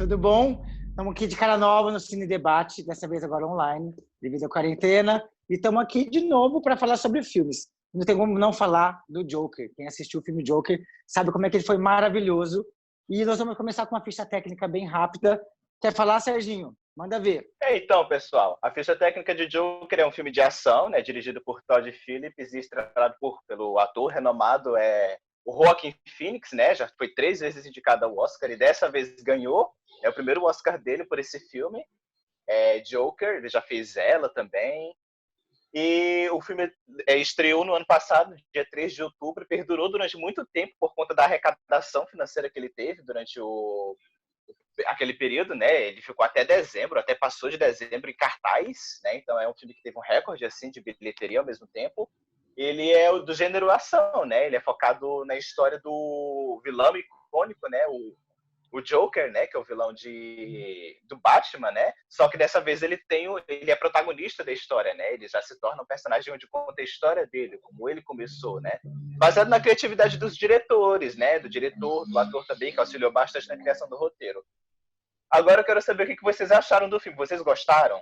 tudo bom? Estamos aqui de cara nova no Cine Debate, dessa vez agora online, devido à quarentena. E estamos aqui de novo para falar sobre filmes. Não tem como não falar do Joker. Quem assistiu o filme Joker sabe como é que ele foi maravilhoso. E nós vamos começar com uma ficha técnica bem rápida. Quer falar, Serginho? Manda ver. Então, pessoal, a ficha técnica de Joker é um filme de ação, né, dirigido por Todd Phillips e estrelado pelo ator renomado o Joaquin Phoenix, né? Já foi 3 vezes indicado ao Oscar e dessa vez ganhou. É o primeiro Oscar dele por esse filme. Joker, ele já fez ela também. E o filme estreou no ano passado, dia 3 de outubro, e perdurou durante muito tempo por conta da arrecadação financeira que ele teve durante aquele período, né? Ele ficou até dezembro, até passou de dezembro em cartaz, né? Então é um filme que teve um recorde assim de bilheteria ao mesmo tempo. Ele é do gênero ação, né? Ele é focado na história do vilão icônico, né? O Joker, né, que é o vilão do Batman, né? Só que dessa vez ele é protagonista da história, né? Ele já se torna um personagem onde conta a história dele, como ele começou, né? Baseado na criatividade dos diretores, né? Do diretor, do ator também, que auxiliou bastante na criação do roteiro. Agora eu quero saber o que vocês acharam do filme. Vocês gostaram?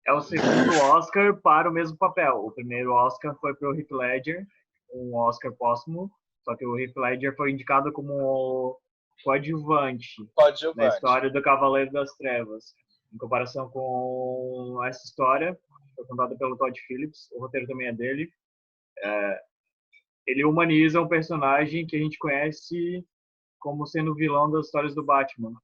É o segundo Oscar para o mesmo papel. O primeiro Oscar foi para o Heath Ledger, um Oscar póstumo, só que o Heath Ledger foi indicado como coadjuvante na história do Cavaleiro das Trevas. Em comparação com essa história, foi contada pelo Todd Phillips, o roteiro também é dele. Ele humaniza um personagem que a gente conhece como sendo vilão das histórias do Batman.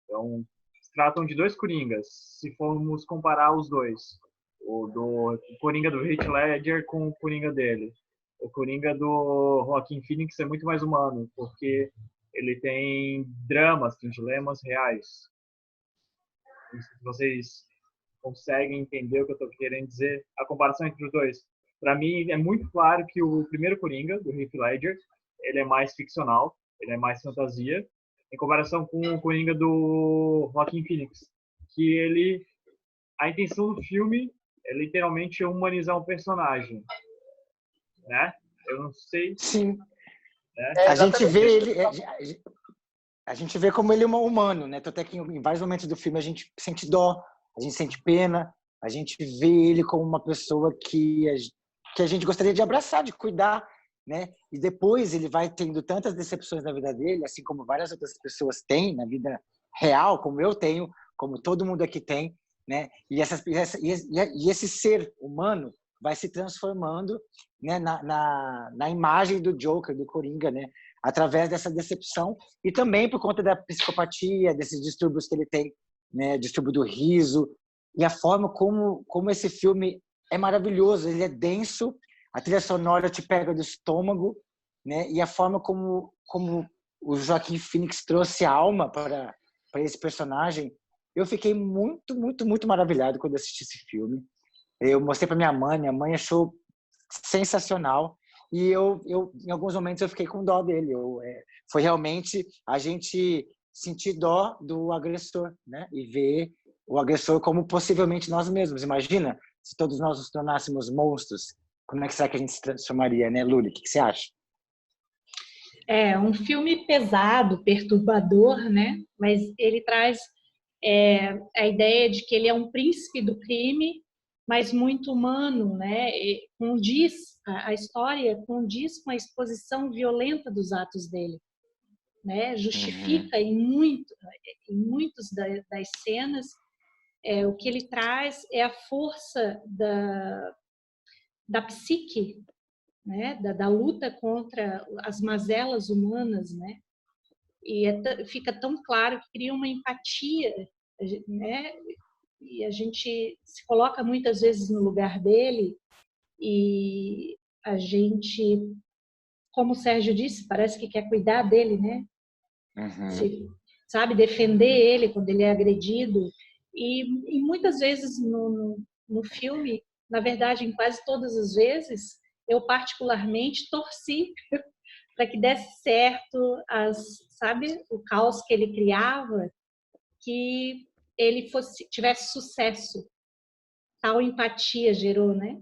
Então, se tratam de 2 Coringas, se formos comparar os dois. O Coringa do Heath Ledger com o Coringa dele. O Coringa do Joaquin Phoenix é muito mais humano, porque ele tem dramas, tem dilemas reais. Não sei se vocês conseguem entender o que eu estou querendo dizer. A comparação entre os dois. Para mim, é muito claro que o primeiro Coringa, do Heath Ledger, ele é mais ficcional, ele é mais fantasia, em comparação com o Coringa do Joaquin Phoenix, que a intenção do filme é literalmente humanizar um personagem, né? Eu não sei. Sim. Né? A gente vê como ele é um humano, né? Até que em vários momentos do filme a gente sente dó, a gente sente pena, a gente vê ele como uma pessoa que a gente gostaria de abraçar, de cuidar, né? E depois ele vai tendo tantas decepções na vida dele, assim como várias outras pessoas têm na vida real, como eu tenho, como todo mundo aqui tem, né? E esse ser humano vai se transformando, né, na imagem do Joker, do Coringa, né? Através dessa decepção e também por conta da psicopatia, desses distúrbios que ele tem, né? Distúrbio do riso e a forma como esse filme é maravilhoso, ele é denso, a trilha sonora te pega do estômago, né? E a forma como o Joaquin Phoenix trouxe alma para esse personagem, eu fiquei muito, muito, muito maravilhado quando assisti esse filme. Eu mostrei para minha mãe achou sensacional e eu em alguns momentos eu fiquei com dó dele. Foi realmente a gente sentir dó do agressor, né? E ver o agressor como possivelmente nós mesmos. Imagina se todos nós nos tornássemos monstros. Como é que será que a gente se transformaria, né, Luli? O que você acha? É um filme pesado, perturbador, né? Mas ele traz a ideia de que ele é um príncipe do crime, mas muito humano, né? A história condiz com a exposição violenta dos atos dele, né? Justifica em muitas das cenas o que ele traz é a força da psique, né? Da luta contra as mazelas humanas, né? E fica tão claro que cria uma empatia, né? E a gente se coloca muitas vezes no lugar dele e a gente, como o Sérgio disse, parece que quer cuidar dele, né? Sabe, defender ele quando ele é agredido. E muitas vezes no filme, na verdade, em quase todas as vezes, eu particularmente torci para que desse certo, sabe, o caos que ele criava, que ele tivesse sucesso. Tal empatia gerou, né?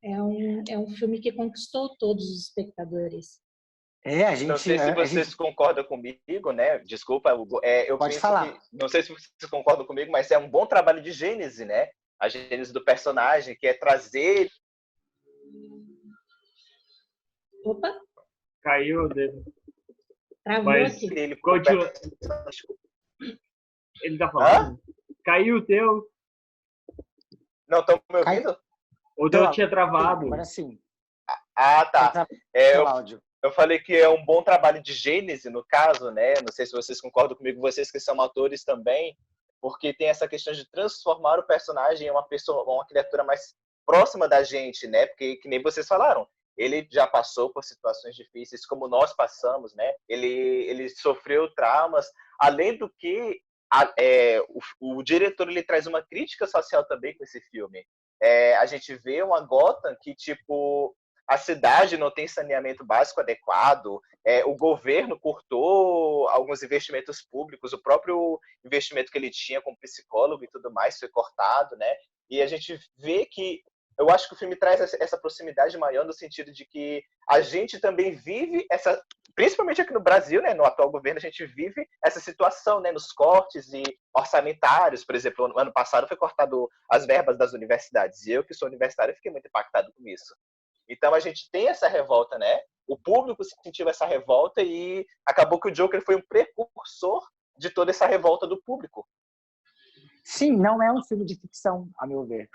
É um filme que conquistou todos os espectadores. A gente... Não sei se vocês concordam comigo, né? Desculpa, Hugo. Eu Pode penso falar. não sei se vocês concordam comigo, mas é um bom trabalho de gênese, né? A gênese do personagem, que é trazer... Opa, Caiu o dedo. travou Mas aqui. Ele Continua. Ele tá falando? Caiu o teu. Não, estão me ouvindo? O teu tinha travado. Agora sim. Ah, tá. Seu áudio. Eu falei que é um bom trabalho de gênese, no caso, né? Não sei se vocês concordam comigo, vocês que são atores também, porque tem essa questão de transformar o personagem em uma pessoa, uma criatura mais próxima da gente, né? Porque, que nem vocês falaram, ele já passou por situações difíceis, como nós passamos, né? Ele sofreu traumas, além do que o diretor ele traz uma crítica social também com esse filme. A gente vê uma Gotham que, tipo, a cidade não tem saneamento básico adequado, o governo cortou alguns investimentos públicos, o próprio investimento que ele tinha como psicólogo e tudo mais foi cortado, né? E a gente vê que, eu acho que o filme traz essa proximidade maior no sentido de que a gente também vive essa, principalmente aqui no Brasil, né, no atual governo, a gente vive essa situação, né, nos cortes e orçamentários. Por exemplo, no ano passado foi cortado as verbas das universidades, e eu, que sou universitário, fiquei muito impactado com isso. Então a gente tem essa revolta, né? O público sentiu essa revolta e acabou que o Joker foi um precursor de toda essa revolta do público. Sim, não é um filme de ficção, a meu ver.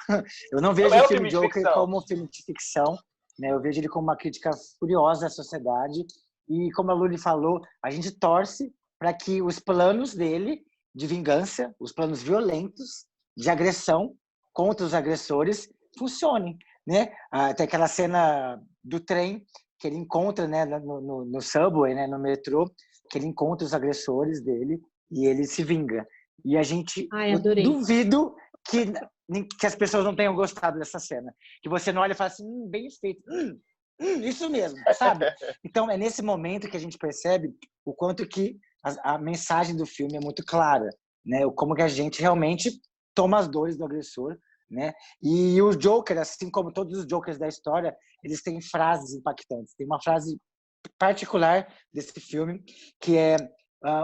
Eu não vejo o filme Joker como um filme de ficção, né? Eu vejo ele como uma crítica furiosa à sociedade e, como a Luli falou, a gente torce para que os planos dele de vingança, os planos violentos de agressão contra os agressores funcionem, né? Tem aquela cena do trem que ele encontra, né, no subway, né, no metrô, que ele encontra os agressores dele e ele se vinga. E a gente... eu duvido que as pessoas não tenham gostado dessa cena. Que você não olha e fala assim, bem feito. Isso mesmo, sabe? Então, é nesse momento que a gente percebe o quanto que a mensagem do filme é muito clara, né? Como que a gente realmente toma as dores do agressor, né? E o Joker, assim como todos os Jokers da história, eles têm frases impactantes. Tem uma frase particular desse filme que é: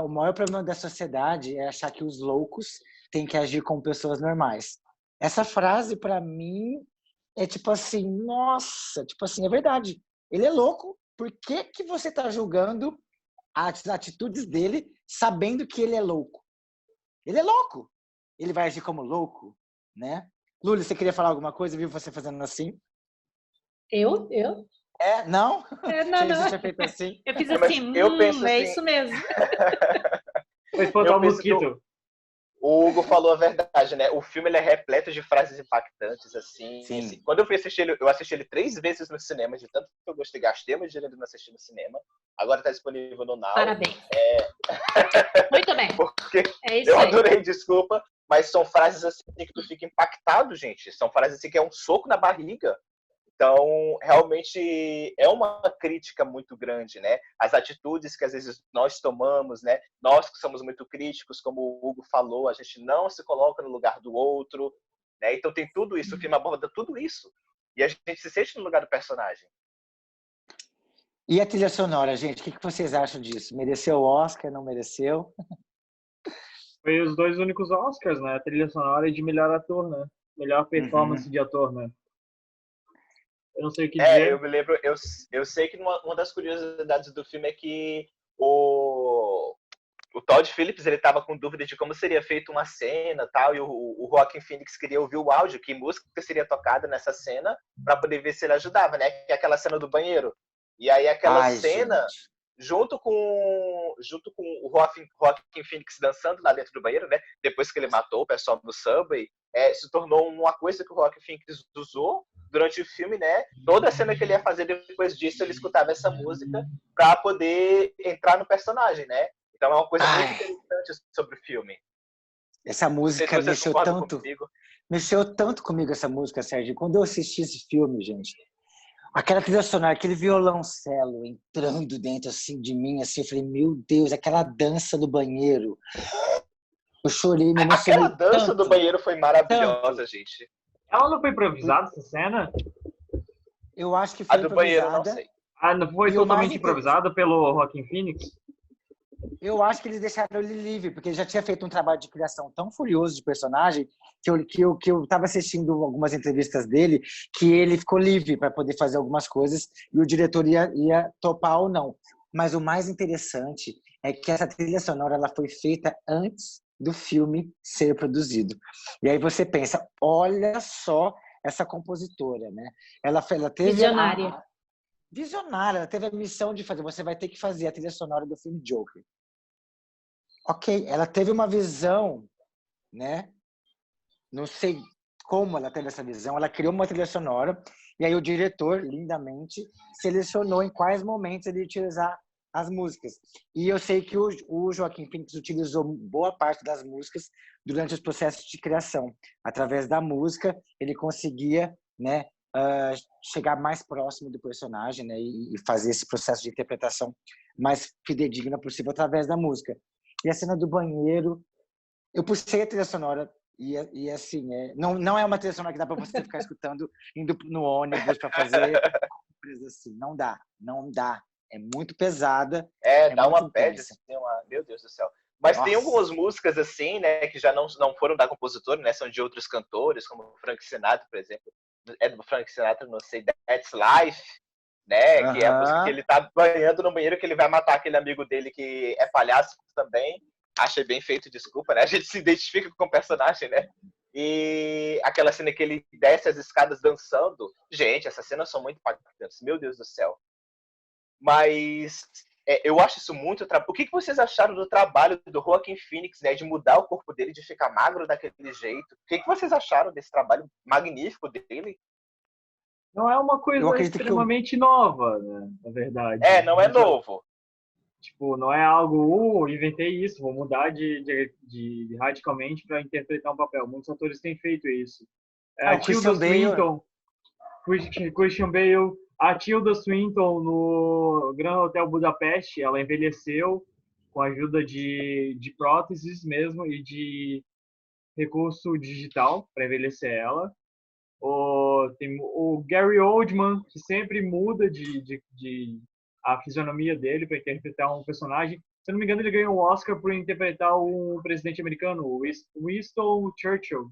o maior problema da sociedade é achar que os loucos têm que agir como pessoas normais. Essa frase, para mim, é tipo assim, nossa, tipo assim, é verdade. Ele é louco, por que você está julgando as atitudes dele sabendo que ele é louco? Ele é louco. Ele vai agir como louco, né? Luli, você queria falar alguma coisa? Viu você fazendo assim? Eu? Não? Não. Você tinha feito assim? Eu fiz assim, eu penso assim, é isso mesmo. Foi espantar o mosquito. O Hugo falou a verdade, né? O filme ele é repleto de frases impactantes, assim. Sim. Quando eu fui assistir ele, eu assisti ele 3 vezes no cinema, de tanto que eu gostei, gastei meu dinheiro não assistir no cinema. Agora tá disponível no Now. Parabéns. Muito bem. Porque é isso eu aí. adorei, desculpa, mas são frases assim que tu fica impactado, gente. São frases assim que é um soco na barriga. Então, realmente é uma crítica muito grande, né? As atitudes que às vezes nós tomamos, né? Nós que somos muito críticos, como o Hugo falou, a gente não se coloca no lugar do outro, né? Então tem tudo isso, o filme aborda tudo isso. E a gente se sente no lugar do personagem. E a trilha sonora, gente? O que vocês acham disso? Mereceu o Oscar, não mereceu? Foi os 2 únicos Oscars, né? A trilha sonora e de melhor ator, né? Melhor performance de ator, né? Eu não sei o que dizer. Eu me lembro, eu sei que uma das curiosidades do filme é que o Todd Phillips ele estava com dúvida de como seria feita uma cena, tal, e o Joaquin Phoenix queria ouvir o áudio, que música seria tocada nessa cena, para poder ver se ele ajudava, né? Que é aquela cena do banheiro. E aí aquela cena, gente, junto com o Joaquin Phoenix dançando lá dentro do banheiro, né? Depois que ele matou o pessoal no Subway, se tornou uma coisa que o Joaquin Phoenix usou durante o filme, né? Toda a cena que ele ia fazer depois disso, ele escutava essa música para poder entrar no personagem, né? Então é uma coisa muito interessante sobre o filme. Essa música mexeu tanto comigo, essa música, Sérgio. Quando eu assisti esse filme, gente, aquela trilha sonora, aquele violoncelo entrando dentro assim de mim, assim, eu falei, meu Deus, aquela dança do banheiro. Eu chorei, me emocionei. Aquela dança do banheiro foi maravilhosa, gente. Ela não foi improvisada, essa cena? Eu acho que foi improvisada. A do banheiro, não sei. Ah, não foi E o mais totalmente improvisado pelo Joaquin Phoenix? Eu acho que eles deixaram ele livre, porque ele já tinha feito um trabalho de criação tão furioso de personagem que eu estava assistindo algumas entrevistas dele, que ele ficou livre para poder fazer algumas coisas e o diretor ia topar ou não. Mas o mais interessante é que essa trilha sonora ela foi feita antes do filme ser produzido. E aí você pensa, olha só essa compositora, né? Ela teve Visionária. visionária, ela teve a missão de fazer, você vai ter que fazer a trilha sonora do filme Joker. Ok, ela teve uma visão, né? Não sei como ela teve essa visão. Ela criou uma trilha sonora e aí o diretor, lindamente, selecionou em quais momentos ele ia utilizar as músicas. E eu sei que o Joaquin Phoenix utilizou boa parte das músicas durante os processos de criação. Através da música, ele conseguia, né, chegar mais próximo do personagem, né, e fazer esse processo de interpretação mais fidedigna possível através da música. E a cena do banheiro, eu puxei a trilha sonora e assim, não é uma trilha sonora que dá para você ficar escutando indo no ônibus para fazer coisas assim. Não dá. É muito pesada. Dá muito uma bad, intensa. assim, meu Deus do céu. Mas Nossa. tem algumas músicas, assim, né, que já não foram da compositora, né, são de outros cantores, como Frank Sinatra, por exemplo. É do Frank Sinatra, não sei, That's Life, né, que é a música que ele tá banhando no banheiro, que ele vai matar aquele amigo dele que é palhaço também. Achei bem feito, desculpa, né? A gente se identifica com o personagem, né? E aquela cena que ele desce as escadas dançando. Gente, essas cenas são muito impactantes, meu Deus do céu. Mas eu acho isso muito... O que vocês acharam do trabalho do Joaquin Phoenix, né? De mudar o corpo dele, de ficar magro daquele jeito? O que vocês acharam desse trabalho magnífico dele? Não é uma coisa extremamente nova, né? Na verdade. Não é novo. Tipo, não é algo, inventei isso, vou mudar radicalmente para interpretar um papel. Muitos atores têm feito isso. A Tilda Swinton, Christian Bale, a Tilda Swinton no Grand Hotel Budapeste, ela envelheceu com a ajuda de próteses mesmo e de recurso digital para envelhecer ela. Tem o Gary Oldman, que sempre muda a fisionomia dele para interpretar um personagem. Se eu não me engano, ele ganhou o Oscar por interpretar um presidente americano, Winston Churchill.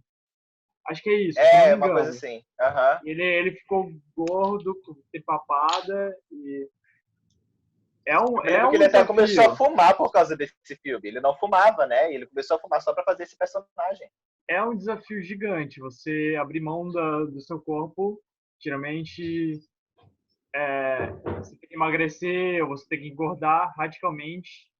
Acho que é isso. Uma coisa assim. Uhum. Ele ficou gordo, tem papada e ele até começou a fumar por causa desse filme. Ele não fumava, né? Ele começou a fumar só para fazer esse personagem. É um desafio gigante. Você abrir mão do seu corpo, geralmente você tem que emagrecer ou você tem que engordar radicalmente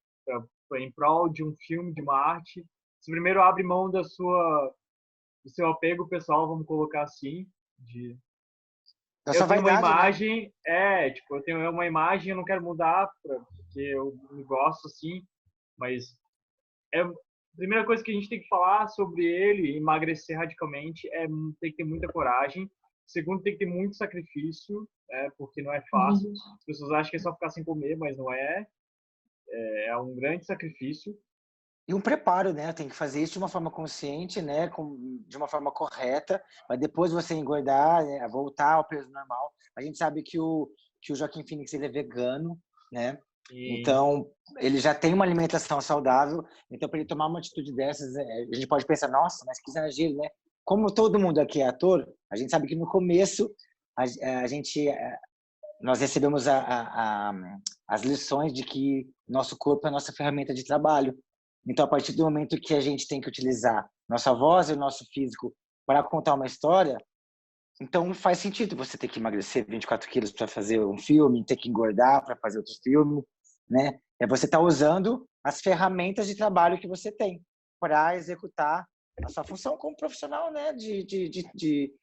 em prol de um filme, de uma arte. Você primeiro abre mão do seu apego pessoal, vamos colocar assim, eu tenho uma imagem, né? Eu tenho uma imagem, eu não quero mudar porque eu me gosto assim, mas a primeira coisa que a gente tem que falar sobre ele, emagrecer radicalmente, tem que ter muita coragem. Segundo, tem que ter muito sacrifício, porque não é fácil. As pessoas acham que é só ficar sem comer, mas não é. É um grande sacrifício. E um preparo, né? Tem que fazer isso de uma forma consciente, né? De uma forma correta, mas depois você engordar, né? Voltar ao peso normal. A gente sabe que o Joaquin Phoenix ele é vegano, né? Então, ele já tem uma alimentação saudável. Então, para ele tomar uma atitude dessas, a gente pode pensar, nossa, mas que exagero, né? Como todo mundo aqui é ator, a gente sabe que no começo nós recebemos as lições de que nosso corpo é a nossa ferramenta de trabalho. Então, a partir do momento que a gente tem que utilizar nossa voz e o nosso físico para contar uma história, então faz sentido você ter que emagrecer 24 quilos para fazer um filme, ter que engordar para fazer outro filme, né? Você tá usando as ferramentas de trabalho que você tem para executar a sua função como profissional, né? De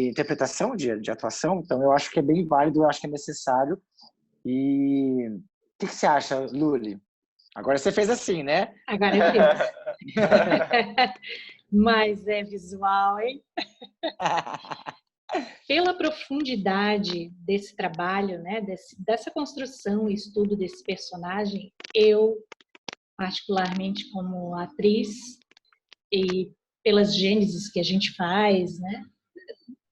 interpretação, de atuação. Então, eu acho que é bem válido, eu acho que é necessário. E o que você acha, Luli? Agora você fez assim, né? Agora eu fiz. Mas é visual, hein? Pela profundidade desse trabalho, né? Dessa construção e estudo desse personagem, eu, particularmente como atriz, e pelas gênesis que a gente faz, né?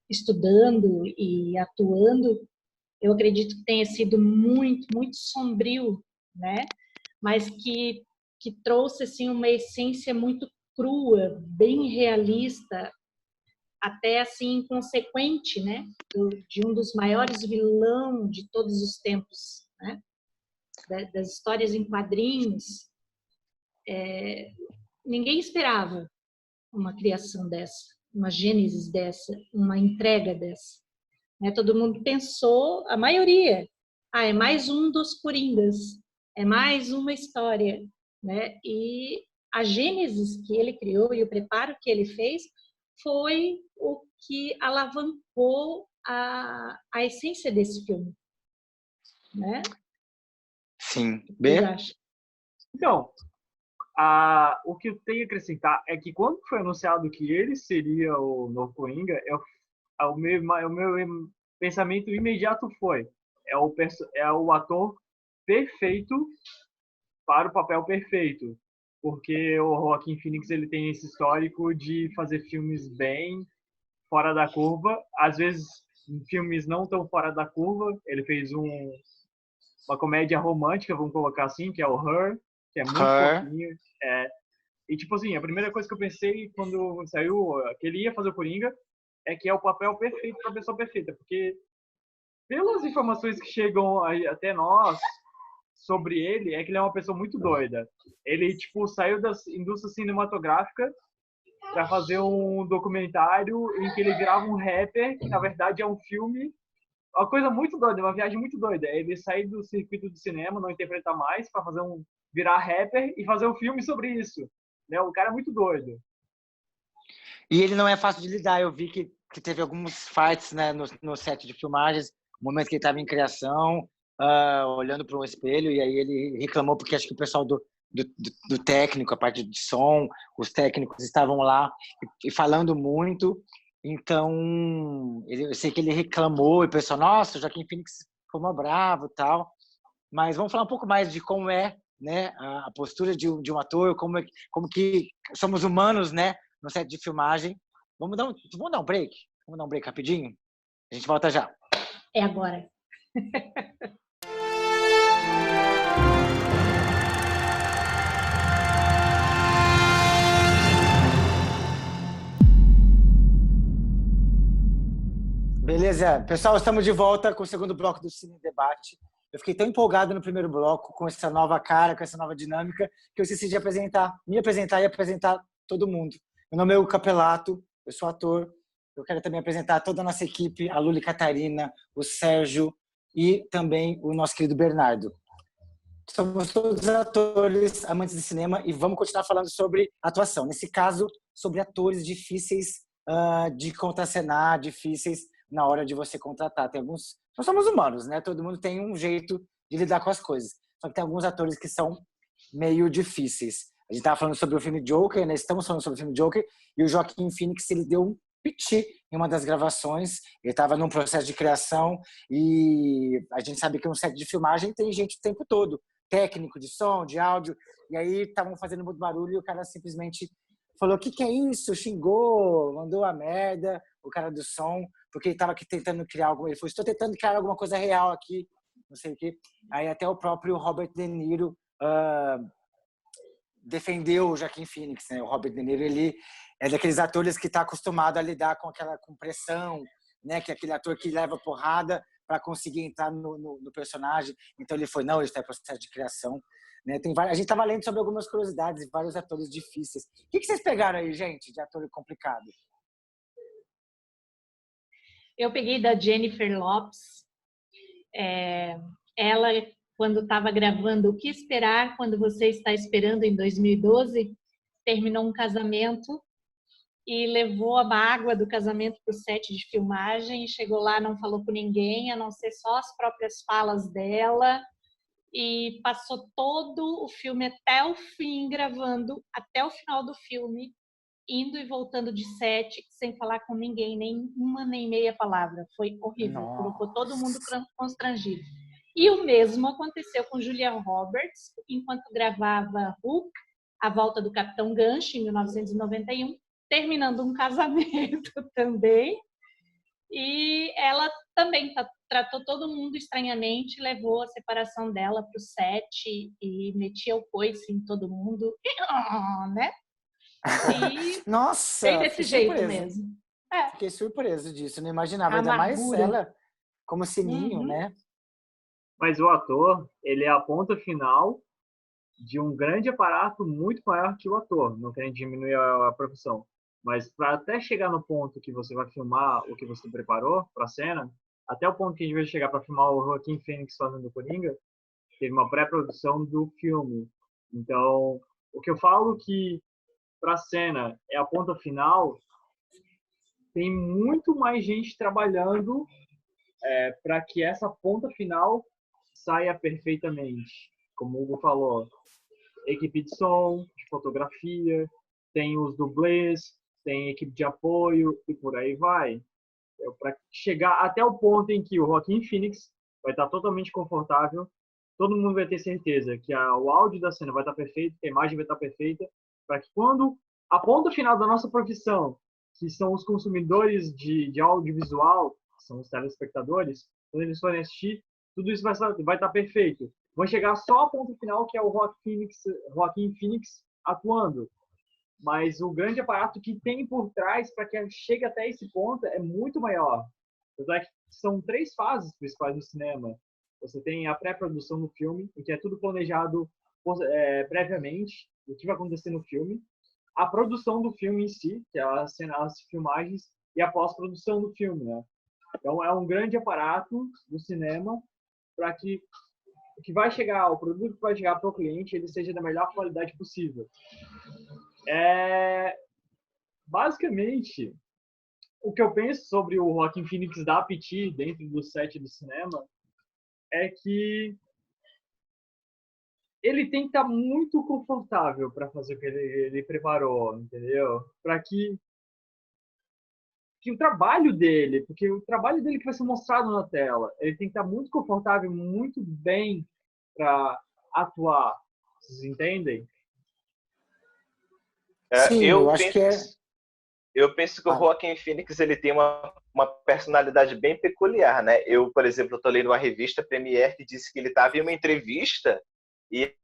Estudando e atuando, eu acredito que tenha sido muito, muito sombrio, né? Mas que trouxe assim, uma essência muito crua, bem realista, até assim inconsequente, né? De um dos maiores vilões de todos os tempos, né? Das histórias em quadrinhos. Ninguém esperava uma criação dessa, uma gênese dessa, uma entrega dessa. Né? Todo mundo pensou, a maioria, é mais um dos Coringas, é mais uma história. Né? E a gênese que ele criou e o preparo que ele fez foi o que alavancou a essência desse filme. Né? Sim. B? Então, o que eu tenho a acrescentar é que quando foi anunciado que ele seria o novo Coringa, o meu pensamento imediato foi: é o ator perfeito para o papel perfeito, porque o Joaquin Phoenix ele tem esse histórico de fazer filmes bem fora da curva, às vezes filmes não tão fora da curva. Ele fez uma comédia romântica, vamos colocar assim, que é o Her, que é muito fofinho. E tipo assim, a primeira coisa que eu pensei quando saiu que ele ia fazer o Coringa é que é o papel perfeito para a pessoa perfeita, porque pelas informações que chegam até nós sobre ele, é que ele é uma pessoa muito doida. Ele tipo saiu da indústria cinematográfica para fazer um documentário em que ele virava um rapper, que na verdade é um filme. Uma coisa muito doida, uma viagem muito doida. Ele sair do circuito do cinema, não interpretar mais, para virar rapper e fazer um filme sobre isso. Né? O cara é muito doido. E ele não é fácil de lidar. Eu vi que teve alguns fights, né, no set de filmagens, no momento que ele estava em criação, olhando para um espelho, e aí ele reclamou porque acho que o pessoal do técnico, a parte de som, os técnicos estavam lá e falando muito. Então, eu sei que ele reclamou e o pessoal, nossa, o Joaquin Phoenix ficou mó bravo e tal. Mas vamos falar um pouco mais de como é, né, a postura de um ator, como que somos humanos, né, no set de filmagem. Vamos dar um break? Vamos dar um break rapidinho? A gente volta já. É agora. Beleza, pessoal, estamos de volta com o segundo bloco do Cine Debate. Eu fiquei tão empolgado no primeiro bloco com essa nova cara, com essa nova dinâmica, que eu esqueci de me apresentar e apresentar todo mundo. Meu nome é Hugo Capelato, eu sou ator. Eu quero também apresentar toda a nossa equipe, a Luli Catarina, o Sérgio e também o nosso querido Bernardo. Somos todos atores, amantes de cinema, e vamos continuar falando sobre atuação. Nesse caso, sobre atores difíceis de contracenar, difíceis na hora de você contratar. Nós somos humanos, né? Todo mundo tem um jeito de lidar com as coisas. Só que tem alguns atores que são meio difíceis. A gente estava falando sobre o filme Joker, né? Estamos falando sobre o filme Joker, e o Joaquin Phoenix, ele deu um piti em uma das gravações. Ele estava num processo de criação e a gente sabe que um set de filmagem tem gente o tempo todo, técnico de som, de áudio, e aí estavam fazendo muito barulho e o cara simplesmente falou: o que é isso? Xingou, mandou a merda, o cara do som, porque ele estava aqui tentando criar algo. Ele falou: estou tentando criar alguma coisa real aqui, não sei o quê. Aí até o próprio Robert De Niro defendeu o Joaquin Phoenix, né? O Robert De Niro, ele é daqueles atores que está acostumado a lidar com pressão, né? Que é aquele ator que leva porrada para conseguir entrar no personagem. Então ele foi: não, ele está em processo de criação. Né? A gente estava lendo sobre algumas curiosidades de vários atores difíceis. O que vocês pegaram aí, gente, de ator complicado? Eu peguei da Jennifer Lopez. Ela, quando estava gravando O Que Esperar Quando Você Está Esperando, em 2012, terminou um casamento e levou a mágoa do casamento para o set de filmagem. Chegou lá, não falou com ninguém, a não ser só as próprias falas dela. E passou todo o filme até o fim, gravando até o final do filme, indo e voltando de set, sem falar com ninguém, nem uma nem meia palavra. Foi horrível, colocou todo mundo constrangido. E o mesmo aconteceu com Julia Roberts, enquanto gravava Hook, A Volta do Capitão Gancho, em 1991, terminando um casamento também. E ela também tratou todo mundo estranhamente, levou a separação dela para o set e metia o coice em todo mundo, né? E bem Nossa, desse fiquei jeito surpreso. mesmo. É, Fiquei surpreso disso, não imaginava. a Ainda mais amargura. ela como Sininho, Uhum. né? Mas o ator, ele é a ponta final de um grande aparato muito maior que o ator, não querendo diminuir a profissão. Mas para até chegar no ponto que você vai filmar o que você preparou para a cena, até o ponto que a gente vai chegar para filmar o Joaquin Phoenix fazendo o Coringa, teve uma pré-produção do filme. Então, o que eu falo que para a cena é a ponta final, tem muito mais gente trabalhando para que essa ponta final saia perfeitamente. Como o Hugo falou, equipe de som, de fotografia, tem os dublês, tem equipe de apoio e por aí vai. Para chegar até o ponto em que o Joaquin Phoenix vai estar totalmente confortável, todo mundo vai ter certeza que o áudio da cena vai estar perfeito, que a imagem vai estar perfeita, para que quando a ponta final da nossa profissão, que são os consumidores de audiovisual, que são os telespectadores, quando eles forem assistir, tudo isso vai estar perfeito. Vai chegar só a ponta final, que é o Joaquin Phoenix atuando. Mas o grande aparato que tem por trás para que chegue até esse ponto é muito maior. São 3 fases principais do cinema. Você tem a pré-produção do filme, em que é tudo planejado previamente, o que vai acontecer no filme. A produção do filme em si, que é as filmagens, e a pós-produção do filme, né? Então é um grande aparato do cinema para que o produto que vai chegar para o cliente, ele seja da melhor qualidade possível. Basicamente, o que eu penso sobre o Joaquin Phoenix da Apiti dentro do set do cinema é que ele tem que estar muito confortável para fazer o que ele preparou, entendeu? Para que o trabalho dele, porque o trabalho dele que vai ser mostrado na tela, ele tem que estar muito confortável, muito bem para atuar. Vocês entendem? Sim, eu acho que é. Eu penso que o Joaquin Phoenix ele tem uma personalidade bem peculiar, né? Eu, por exemplo, estou lendo uma revista Premiere que disse que ele estava em uma entrevista e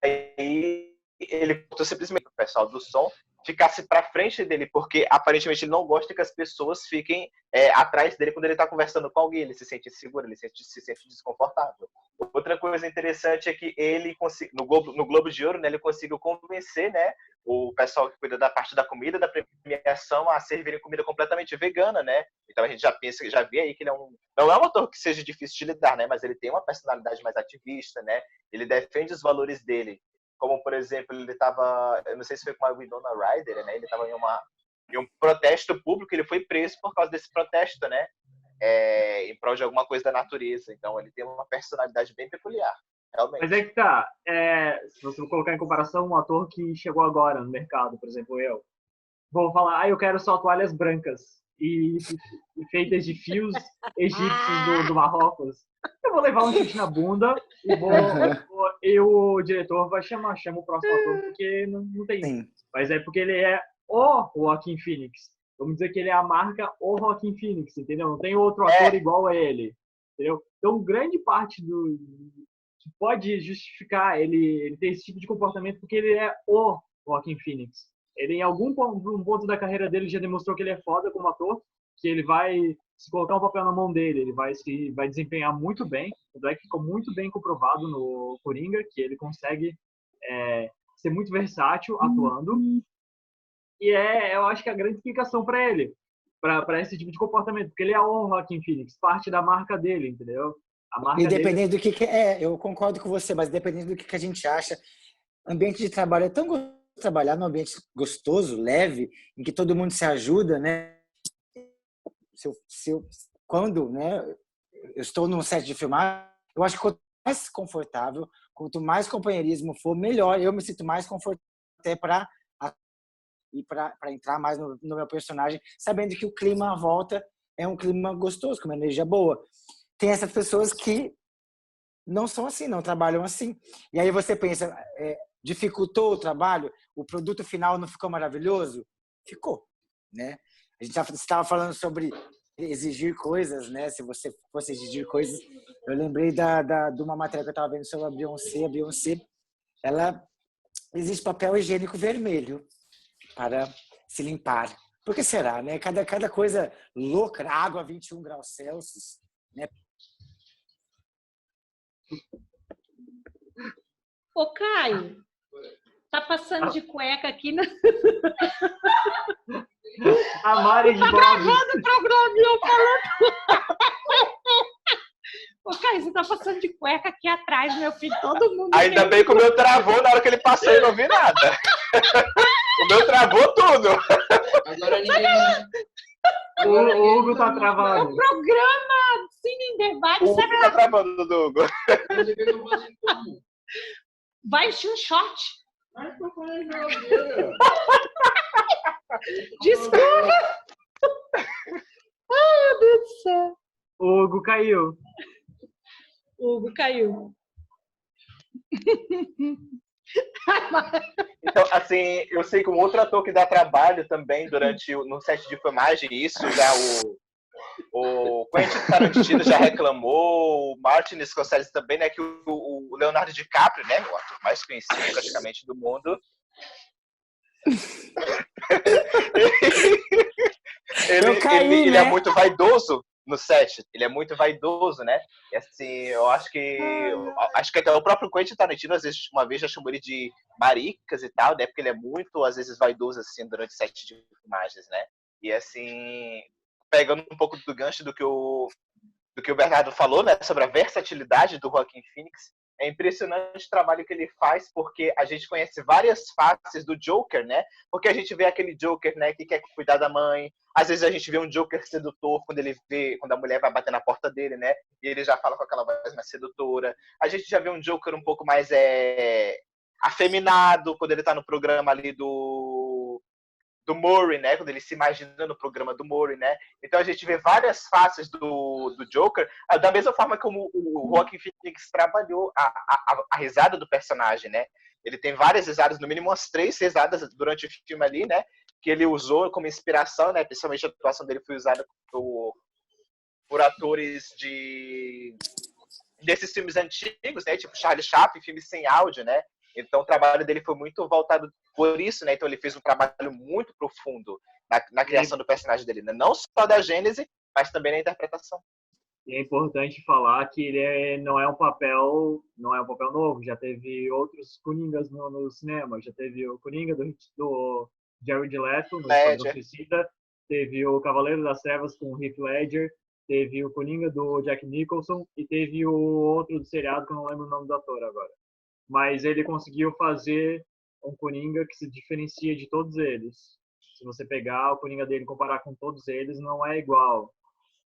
aí ele simplesmente o pessoal do som ficasse para frente dele, porque aparentemente ele não gosta que as pessoas fiquem atrás dele quando ele está conversando com alguém, ele se sente inseguro, ele se sente desconfortável. Outra coisa interessante é que ele no Globo de Ouro, né, ele conseguiu convencer, né, o pessoal que cuida da parte da comida, da premiação, a servirem comida completamente vegana, né? Então a gente já vê aí que ele não é um ator que seja difícil de lidar, né? Mas ele tem uma personalidade mais ativista, né? Ele defende os valores dele. Como, por exemplo, ele estava, eu não sei se foi com a Winona Ryder, né? Ele estava em um protesto público, ele foi preso por causa desse protesto, né? Em prol de alguma coisa da natureza. Então, ele tem uma personalidade bem peculiar, realmente. Mas é que tá. Se você colocar em comparação um ator que chegou agora no mercado, por exemplo, eu vou falar, eu quero só toalhas brancas e feitas de fios egípcios do Marrocos. Eu vou levar um chute na bunda e o diretor vai chama o próximo ator, porque não tem. Sim. Mas é porque ele é o Joaquin Phoenix. Vamos dizer que ele é a marca o Joaquin Phoenix, entendeu? Não tem outro ator igual a ele, entendeu? Então, grande parte do que pode justificar ele ter esse tipo de comportamento porque ele é o Joaquin Phoenix. Ele, em algum ponto da carreira dele, já demonstrou que ele é foda como ator, que ele vai se colocar um papel na mão dele, ele vai desempenhar muito bem. Tanto é que ficou muito bem comprovado no Coringa, que ele consegue ser muito versátil atuando. E eu acho que a grande explicação para ele, para esse tipo de comportamento, porque ele é o Joaquin Phoenix, parte da marca dele, entendeu? A marca e dependendo dele... do que eu concordo com você, mas dependendo do que a gente acha, ambiente de trabalho é tão gostoso trabalhar num ambiente gostoso, leve, em que todo mundo se ajuda, né? Quando, né, eu estou num set de filmagem, eu acho que quanto mais confortável, quanto mais companheirismo for, melhor. Eu me sinto mais confortável até para entrar mais no meu personagem, sabendo que o clima à volta é um clima gostoso, com uma energia boa. Tem essas pessoas que não são assim, não trabalham assim. E aí você pensa, dificultou o trabalho? O produto final não ficou maravilhoso? ficou, né? A gente estava falando sobre exigir coisas, né? Se você fosse exigir coisas, eu lembrei de uma matéria que eu estava vendo sobre a Beyoncé. A Beyoncé, ela exige papel higiênico vermelho para se limpar. Por que será, né? Cada coisa louca, água a 21 graus Celsius, né? Ô, Caio, tá passando de cueca aqui na... A Mari de Tá Bob. gravando o programa e eu falando. Ô, Caio, você tá passando de cueca aqui atrás, meu filho, todo mundo... Ainda bem que o meu travou na hora que ele passou e eu não vi nada. O meu travou tudo. Agora ninguém. O Hugo tá travado. O programa Cine em Debate, O sabe? Hugo tá travando do Hugo. Vai encher um short. Mas tô falando de geladeira. Desculpa. Ai, meu Deus do céu. O Hugo caiu. O Hugo caiu. Então, assim, eu sei que um outro ator que dá trabalho também no set de filmagem, isso já o Quentin Tarantino já reclamou, o Martin Scorsese também, né, que o Leonardo DiCaprio, né, o ator mais conhecido praticamente do mundo, ele é muito vaidoso no set, ele é muito vaidoso, né? E assim, eu acho que até o próprio Quentin Tarantino às vezes uma vez já chamou ele de maricas e tal, né? Porque ele é muito às vezes vaidoso assim durante o set de filmagens, né? E assim, pegando um pouco do gancho do que o Bernardo falou, né, sobre a versatilidade do Joaquin Phoenix, é impressionante o trabalho que ele faz, porque a gente conhece várias faces do Joker, né? Porque a gente vê aquele Joker, né, que quer cuidar da mãe. Às vezes a gente vê um Joker sedutor quando a mulher vai bater na porta dele, né? E ele já fala com aquela voz mais sedutora. A gente já vê um Joker um pouco mais afeminado, quando ele tá no programa ali do Murray, né? Quando ele se imagina no programa do Murray, né? Então a gente vê várias faces do Joker, da mesma forma como o Joaquin Phoenix trabalhou a risada do personagem, né? Ele tem várias risadas, no mínimo umas 3 risadas durante o filme ali, né? Que ele usou como inspiração, né? Principalmente a atuação dele foi usada por atores desses filmes antigos, né? Tipo Charlie Chaplin, filmes sem áudio, né? Então o trabalho dele foi muito voltado por isso, né? Então ele fez um trabalho muito profundo na criação do personagem dele, né? Não só da gênese, mas também na interpretação. E é importante falar que ele não é um papel novo. Já teve outros Coringas no cinema. Já teve o Coringa do Jared Leto no Esquadrão Suicida. Teve o Cavaleiro das Trevas com o Heath Ledger. Teve o Coringa do Jack Nicholson. E teve o outro do seriado que eu não lembro o nome do ator agora. Mas ele conseguiu fazer um Coringa que se diferencia de todos eles. Se você pegar o Coringa dele e comparar com todos eles, não é igual.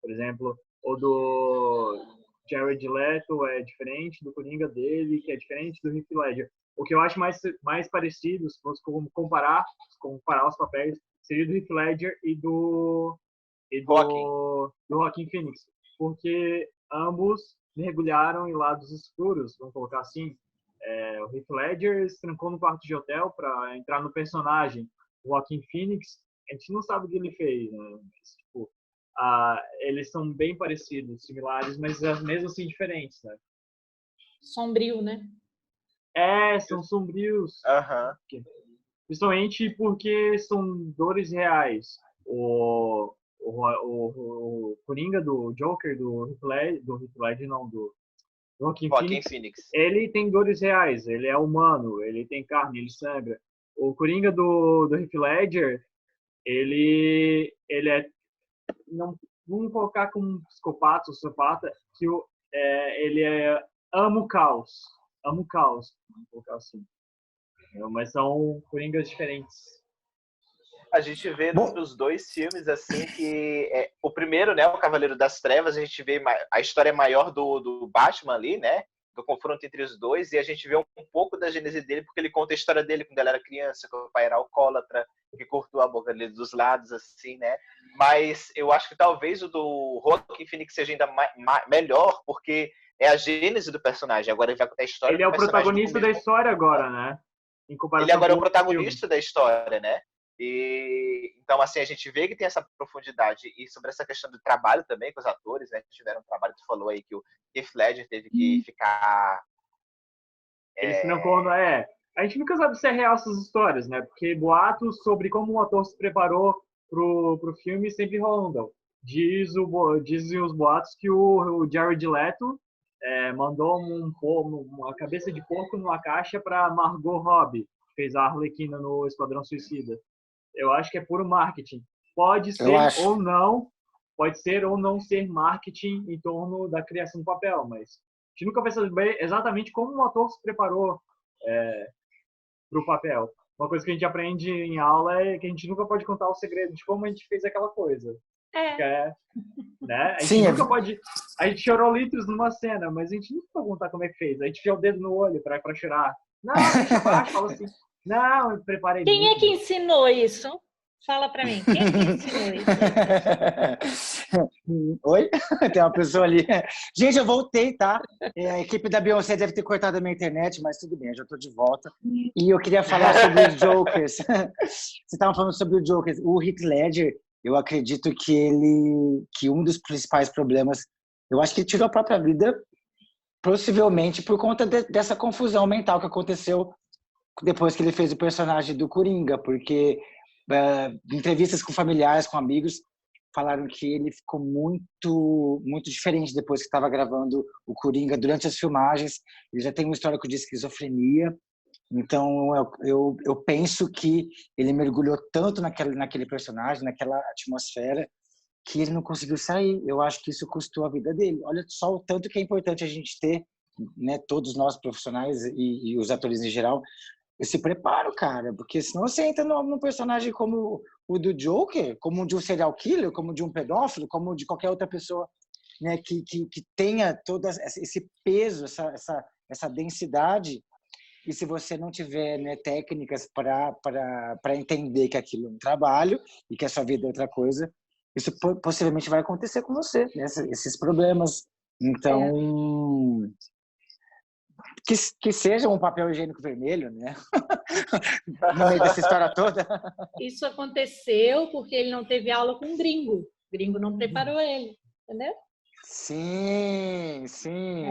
Por exemplo, o do Jared Leto é diferente do Coringa dele, que é diferente do Heath Ledger. O que eu acho mais parecido, se fosse comparar os papéis, seria do Heath Ledger e do Joaquin Phoenix. Porque ambos mergulharam em lados escuros, vamos colocar assim. O Heath Ledger se trancou no quarto de hotel para entrar no personagem. O Joaquin Phoenix, a gente não sabe o que ele fez, né? Mas, tipo, eles são bem parecidos, similares, mas mesmo assim diferentes, né? Sombrio, né? São sombrios. Uhum. Principalmente porque são dores reais. O Coringa do Joker, do Heath Ledger, não, do Joaquin Phoenix, ele tem dores reais, ele é humano, ele tem carne, ele sangra. O Coringa do Heath Ledger, ele é, não vamos colocar como um psicopata, sociopata, que ele ama o caos, vamos colocar assim. Mas são Coringas diferentes. A gente vê nos 2 filmes, assim, que o primeiro, né, o Cavaleiro das Trevas, a gente vê a história maior do Batman ali, né, do confronto entre os dois, e a gente vê um pouco da gênese dele, porque ele conta a história dele quando ele era criança, que o pai era alcoólatra, que cortou a boca dele dos lados, assim, né, mas eu acho que talvez o do Joaquin Phoenix seja ainda melhor, porque é a gênese do personagem, agora ele vai contar a história do personagem. Ele é o protagonista da história agora, né? Ele agora é o protagonista da história, né? E então, assim, a gente vê que tem essa profundidade e sobre essa questão do trabalho também com os atores, né? Que tiveram um trabalho, tu falou aí que o Heath Ledger teve que ficar. Eles trancou, a gente nunca sabe se é real essas histórias, né? Porque boatos sobre como o ator se preparou pro filme sempre rondam. Dizem os boatos que o Jared Leto mandou uma cabeça de porco numa caixa para Margot Robbie, que fez a Arlequina no Esquadrão Suicida. Eu acho que é puro marketing. Pode ser ou não ser marketing em torno da criação do papel, mas a gente nunca vai saber exatamente como o ator se preparou para o papel. Uma coisa que a gente aprende em aula é que a gente nunca pode contar o segredo de como a gente fez aquela coisa. Né? A gente nunca pode. A gente chorou litros numa cena, mas a gente nunca pode contar como é que fez. A gente enfiou o dedo no olho para chorar. Não, deixa abaixo, fala assim. Não, eu preparei. Quem é que ensinou isso? Fala pra mim, quem é que ensinou isso? Oi? Tem uma pessoa ali. Gente, eu voltei, tá? A equipe da Beyoncé deve ter cortado a minha internet, mas tudo bem, eu já tô de volta. E eu queria falar sobre os Jokers. Vocês estavam falando sobre o Jokers. O Heath Ledger, eu acredito que um dos principais problemas, eu acho que ele tirou a própria vida, possivelmente por conta dessa confusão mental que aconteceu depois que ele fez o personagem do Coringa, porque entrevistas com familiares, com amigos, falaram que ele ficou muito, muito diferente depois que estava gravando o Coringa durante as filmagens. Ele já tem um histórico de esquizofrenia, então eu penso que ele mergulhou tanto naquele personagem, naquela atmosfera, que ele não conseguiu sair. Eu acho que isso custou a vida dele. Olha só o tanto que é importante a gente ter, né, todos nós profissionais e os atores em geral, esse preparo, cara, porque senão você entra num personagem como o do Joker, como de um serial killer, como de um pedófilo, como de qualquer outra pessoa, né, que tenha todo esse peso, essa densidade, e se você não tiver, né, técnicas para entender que aquilo é um trabalho e que a sua vida é outra coisa, isso possivelmente vai acontecer com você, né, esses problemas. Então... Que seja um papel higiênico vermelho, né? No meio dessa história toda. Isso aconteceu porque ele não teve aula com o gringo. O gringo não preparou ele, entendeu? Sim.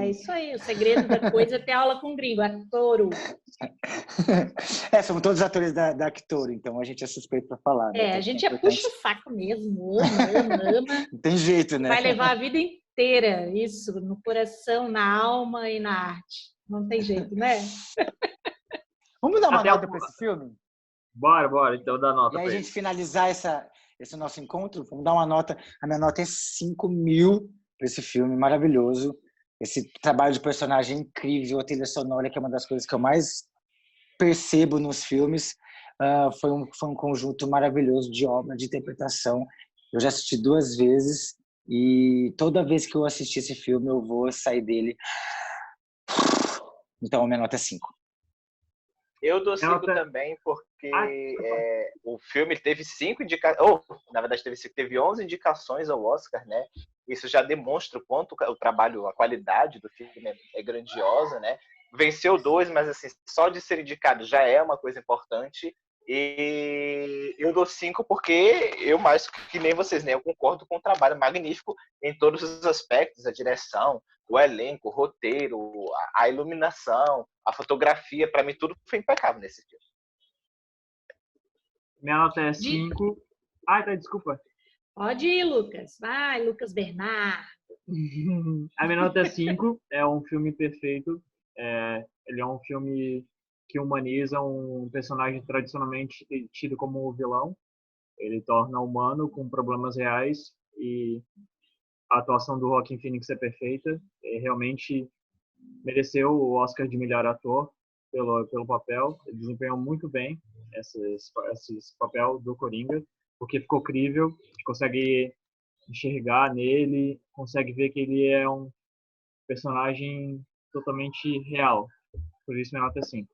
É isso aí. O segredo da coisa é ter aula com o gringo, Actoro. São todos atores da Actoro, então a gente é suspeito para falar. Né? A gente puxa o saco mesmo, ama. Não tem jeito, né? Vai levar a vida inteira isso, no coração, na alma e na arte. Não tem jeito, né? Vamos dar uma nota para esse filme? Bora. Então dá nota. E aí a gente finalizar esse nosso encontro, vamos dar uma nota. A minha nota é 5.000 para esse filme, maravilhoso. Esse trabalho de personagem incrível, a trilha sonora, que é uma das coisas que eu mais percebo nos filmes. Foi um conjunto maravilhoso de obra, de interpretação. Eu já assisti 2 vezes e toda vez que eu assistir esse filme eu vou sair dele. Então a minha nota é 5. Eu dou 5 também, porque o filme teve 5 indicações, na verdade teve 11 indicações ao Oscar, né? Isso já demonstra o quanto o trabalho, a qualidade do filme é grandiosa, né? Venceu 2, mas assim, só de ser indicado já é uma coisa importante. E eu dou 5 porque eu, mais que nem vocês, né? Eu concordo com o trabalho magnífico em todos os aspectos, a direção, o elenco, o roteiro, a iluminação, a fotografia, para mim tudo foi impecável nesse filme. Minha nota é 5. Desculpa. Pode ir, Lucas. Vai, Lucas Bernardo. A minha nota é 5. É um filme perfeito. Ele é um filme que humaniza um personagem tradicionalmente tido como vilão. Ele torna humano com problemas reais e a atuação do Joaquin Phoenix é perfeita. Ele realmente mereceu o Oscar de melhor ator pelo papel. Ele desempenhou muito bem esse papel do Coringa, porque ficou crível. A gente consegue enxergar nele, consegue ver que ele é um personagem totalmente real. Por isso, minha nota é 5.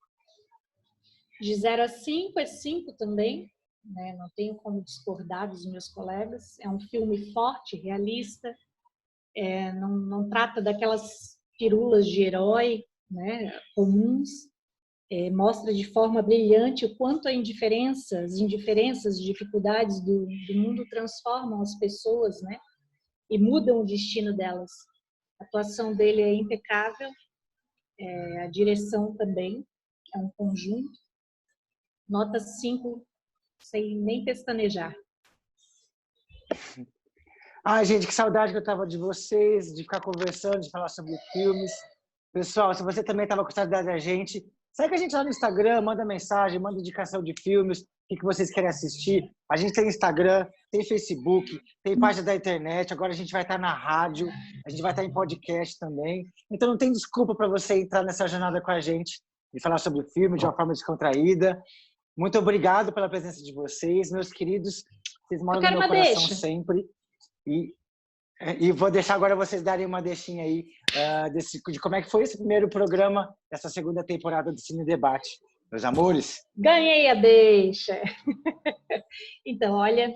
De 0 a 5 é 5 também, né? Não tenho como discordar dos meus colegas. É um filme forte, realista, não trata daquelas firulas de herói, né, comuns. mostra de forma brilhante o quanto as indiferenças, dificuldades do mundo transformam as pessoas, né? E mudam o destino delas. A atuação dele é impecável, a direção também, é um conjunto. Nota 5, sem nem pestanejar. Ai, gente, que saudade que eu tava de vocês, de ficar conversando, de falar sobre filmes. Pessoal, se você também tava com saudade da gente, segue a gente lá no Instagram, manda mensagem, manda indicação de filmes, o que vocês querem assistir. A gente tem Instagram, tem Facebook, tem página da internet, agora a gente vai estar na rádio, a gente vai estar em podcast também. Então não tem desculpa para você entrar nessa jornada com a gente e falar sobre o filme de uma forma descontraída. Muito obrigado pela presença de vocês, meus queridos. Vocês moram no meu coração sempre. E vou deixar agora vocês darem uma deixinha aí de como é que foi esse primeiro programa dessa segunda temporada do Cine Debate. Meus amores? Ganhei a deixa! Então, olha,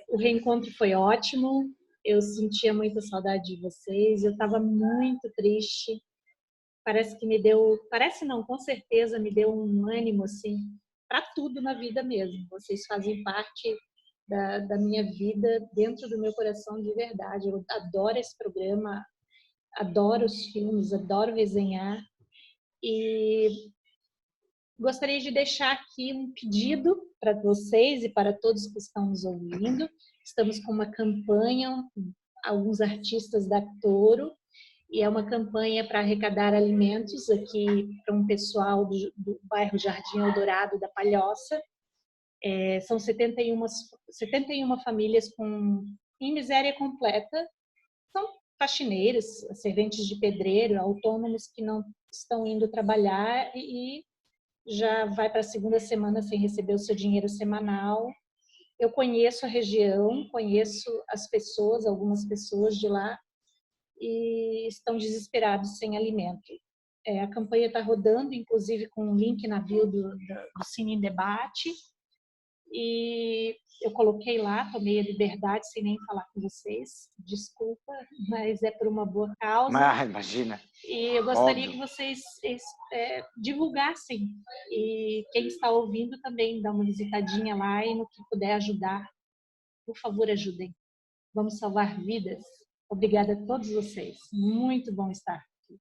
o reencontro foi ótimo. Eu sentia muita saudade de vocês. Eu estava muito triste. Parece que me deu... Parece não, com certeza me deu um ânimo, assim, para tudo na vida mesmo. Vocês fazem parte da minha vida dentro do meu coração de verdade. Eu adoro esse programa, adoro os filmes, adoro resenhar e gostaria de deixar aqui um pedido para vocês e para todos que estão nos ouvindo. Estamos com uma campanha, alguns artistas da Toro, e é uma campanha para arrecadar alimentos aqui para um pessoal do bairro Jardim Eldorado da Palhoça. São 71 famílias em miséria completa. São faxineiros, serventes de pedreiro, autônomos que não estão indo trabalhar e já vai para a segunda semana sem receber o seu dinheiro semanal. Eu conheço a região, conheço as pessoas, algumas pessoas de lá, e estão desesperados sem alimento. A campanha está rodando, inclusive com um link na bio do Cine em Debate. E eu coloquei lá, tomei a liberdade sem nem falar com vocês, desculpa, mas é por uma boa causa. Imagina. E eu gostaria que vocês divulgassem, e quem está ouvindo também dá uma visitadinha lá e no que puder ajudar, por favor, ajudem. Vamos salvar vidas. Obrigada a todos vocês. Muito bom estar aqui.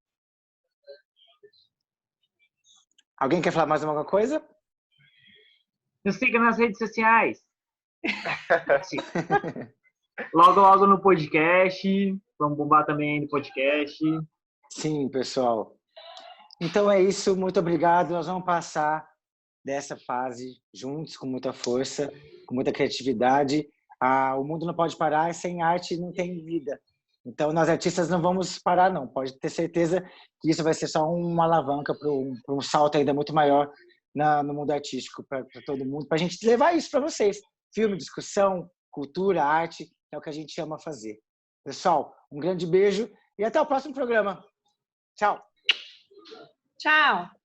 Alguém quer falar mais alguma coisa? Nos siga nas redes sociais. Logo, logo no podcast. Vamos bombar também aí no podcast. Sim, pessoal. Então é isso. Muito obrigado. Nós vamos passar dessa fase juntos, com muita força, com muita criatividade. O mundo não pode parar e sem arte não tem vida. Então, nós artistas não vamos parar, não. Pode ter certeza que isso vai ser só uma alavanca para um salto ainda muito maior no mundo artístico, para todo mundo, para a gente levar isso para vocês. Filme, discussão, cultura, arte, é o que a gente ama fazer. Pessoal, um grande beijo e até o próximo programa. Tchau! Tchau!